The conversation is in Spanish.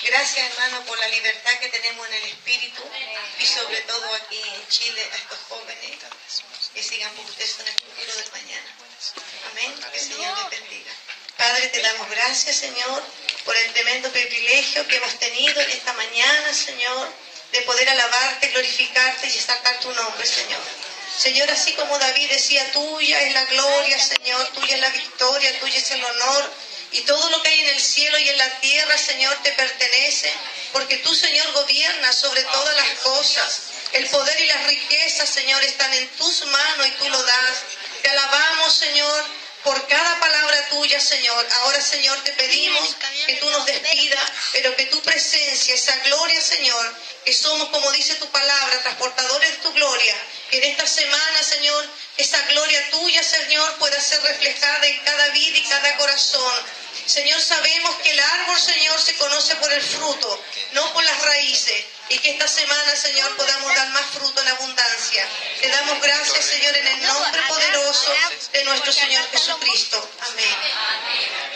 Gracias, hermano, por la libertad que tenemos en el espíritu y sobre todo aquí en Chile a estos jóvenes que sigan porque ustedes son el futuro del mañana. Amén. Que el Señor les bendiga. Padre, te damos gracias, Señor, por el tremendo privilegio que hemos tenido en esta mañana, Señor, de poder alabarte, glorificarte y destacar tu nombre, Señor. Señor, así como David decía, tuya es la gloria, Señor, tuya es la victoria, tuya es el honor, y todo lo que hay en el cielo y en la tierra, Señor, te pertenece, porque tú, Señor, gobiernas sobre todas las cosas. El poder y las riquezas, Señor, están en tus manos y tú lo das. Te alabamos, Señor, por cada palabra tuya, Señor. Ahora, Señor, te pedimos que tú nos despidas, pero que tu presencia, esa gloria, Señor, que somos, como dice tu palabra, transportadores de tu gloria, que en esta semana, Señor, esa gloria tuya, Señor, pueda ser reflejada en cada vida y cada corazón. Señor, sabemos que el árbol, Señor, se conoce por el fruto, no por las raíces. Y que esta semana, Señor, podamos dar más fruto en abundancia. Te damos gracias, Señor, en el nombre poderoso de nuestro Señor Jesucristo. Amén.